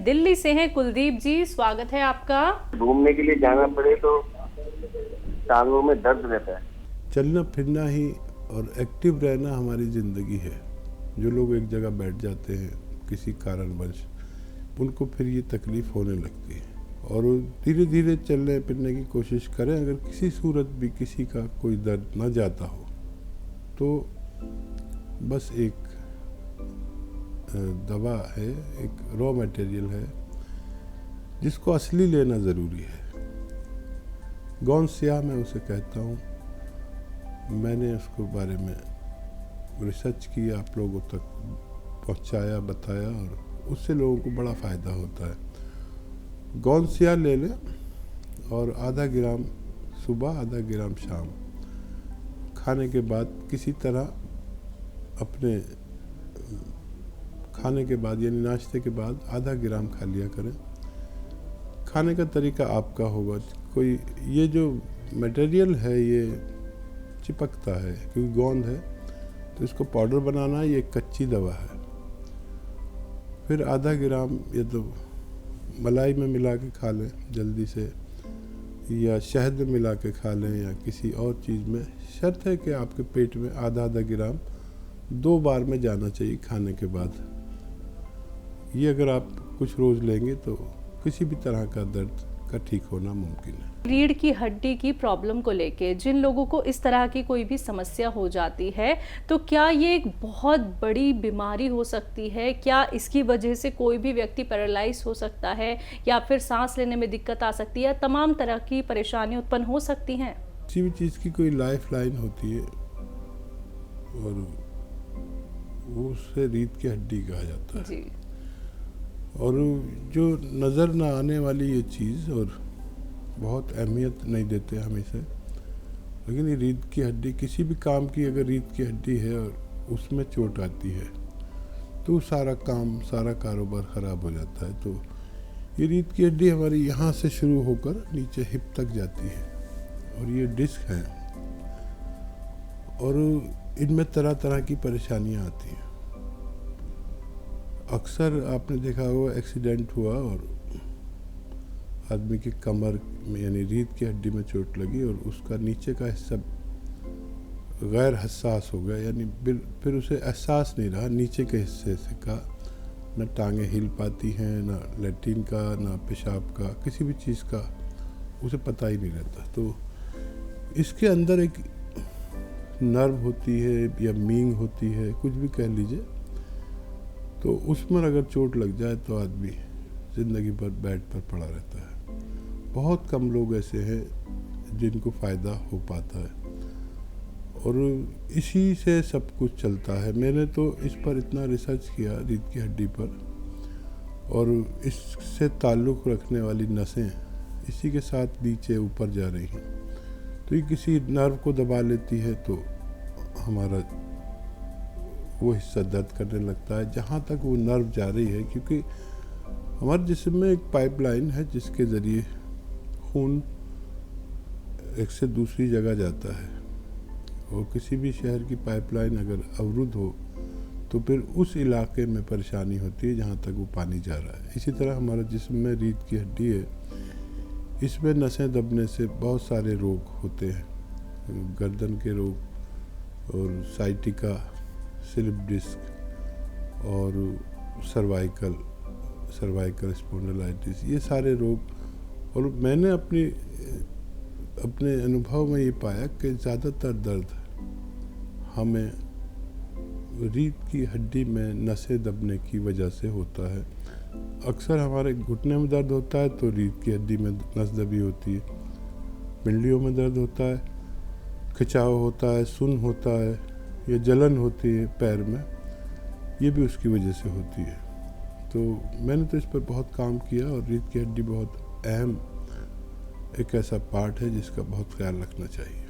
दिल्ली से हैं कुलदीप जी, स्वागत है आपका। घूमने के लिए जाना पड़े तो टांगों में दर्द रहता है। चलना फिरना ही और एक्टिव रहना हमारी ज़िंदगी है। जो लोग एक जगह बैठ जाते हैं किसी कारणवश, उनको फिर ये तकलीफ़ होने लगती है और धीरे धीरे चलने फिरने की कोशिश करें। अगर किसी सूरत भी किसी का कोई दर्द न जाता हो तो बस एक दवा है, एक रॉ मटेरियल है जिसको असली लेना ज़रूरी है। गौन स्याह मैं उसे कहता हूँ। मैंने उसको बारे में रिसर्च किया, आप लोगों तक पहुँचाया, बताया और उससे लोगों को बड़ा फ़ायदा होता है। गौन स्याह ले लें और आधा ग्राम सुबह, आधा ग्राम शाम खाने के बाद, किसी तरह अपने खाने के बाद यानी नाश्ते के बाद आधा ग्राम खा लिया करें। खाने का तरीका आपका होगा। कोई ये जो मटेरियल है ये चिपकता है क्योंकि गोंद है, तो इसको पाउडर बनाना ये कच्ची दवा है। फिर आधा ग्राम ये तो मलाई में मिला के खा लें जल्दी से, या शहद में मिला के खा लें, या किसी और चीज़ में। शर्त है कि आपके पेट में आधा आधा ग्राम 2 बार में जाना चाहिए खाने के बाद। ये अगर आप कुछ रोज़ लेंगे तो किसी भी तरह का दर्द का ठीक होना मुमकिन है। रीढ़ की हड्डी की प्रॉब्लम को लेके जिन लोगों को इस तरह की कोई भी समस्या हो जाती है, तो क्या ये एक बहुत बड़ी बीमारी हो सकती है? क्या इसकी वजह से कोई भी व्यक्ति पैरालाइज हो सकता है, या फिर सांस लेने में दिक्कत आ सकती है, तमाम तरह की परेशानी उत्पन्न हो सकती हैं? किसी भी चीज़ की कोई लाइफ लाइन होती है और वो उससे रीढ़ की हड्डी कहा जाता है जी। और जो नज़र ना आने वाली ये चीज़, और बहुत अहमियत नहीं देते हम इसे, लेकिन ये रीढ़ की हड्डी, किसी भी काम की अगर रीढ़ की हड्डी है और उसमें चोट आती है तो सारा काम, सारा कारोबार ख़राब हो जाता है। तो ये रीढ़ की हड्डी हमारी यहाँ से शुरू होकर नीचे हिप तक जाती है और ये डिस्क है और इनमें तरह तरह की परेशानियाँ आती हैं। अक्सर आपने देखा होगा एक्सीडेंट हुआ और आदमी की कमर में यानी रीढ़ की हड्डी में चोट लगी और उसका नीचे का हिस्सा गैर हसास हो गया, यानी फिर उसे एहसास नहीं रहा नीचे के हिस्से से का। न टांगें हिल पाती हैं, न लैट्रिन का, न पेशाब का, किसी भी चीज़ का उसे पता ही नहीं रहता। तो इसके अंदर एक नर्व होती है या मींग होती है, कुछ भी कह लीजिए, तो उसमें अगर चोट लग जाए तो आदमी ज़िंदगी भर बेड पर पड़ा रहता है। बहुत कम लोग ऐसे हैं जिनको फ़ायदा हो पाता है और इसी से सब कुछ चलता है। मैंने तो इस पर इतना रिसर्च किया, रीढ़ की हड्डी पर, और इससे ताल्लुक़ रखने वाली नसें इसी के साथ नीचे ऊपर जा रही हैं। तो ये किसी नर्व को दबा लेती है तो हमारा वो हिस्सा दर्द करने लगता है जहाँ तक वो नर्व जा रही है, क्योंकि हमारे जिस्म में एक पाइपलाइन है जिसके ज़रिए खून एक से दूसरी जगह जाता है और किसी भी शहर की पाइपलाइन अगर अवरुद्ध हो तो फिर उस इलाके में परेशानी होती है जहाँ तक वो पानी जा रहा है। इसी तरह हमारे जिस्म में रीढ़ की हड्डी है, इसमें नसें दबने से बहुत सारे रोग होते हैं, गर्दन के रोग और साइटिका, स्लिप डिस्क और सर्वाइकल स्पॉन्डिलाइटिस, ये सारे रोग। और मैंने अपने अनुभव में ये पाया कि ज़्यादातर दर्द हमें रीढ़ की हड्डी में नसें दबने की वजह से होता है। अक्सर हमारे घुटने में दर्द होता है तो रीढ़ की हड्डी में नस दबी होती है। पिंडलियों में दर्द होता है, खिंचाव होता है, सुन्न होता है या जलन होती है पैर में, ये भी उसकी वजह से होती है। तो मैंने तो इस पर बहुत काम किया और रीढ़ की हड्डी बहुत अहम एक ऐसा पार्ट है जिसका बहुत ख्याल रखना चाहिए।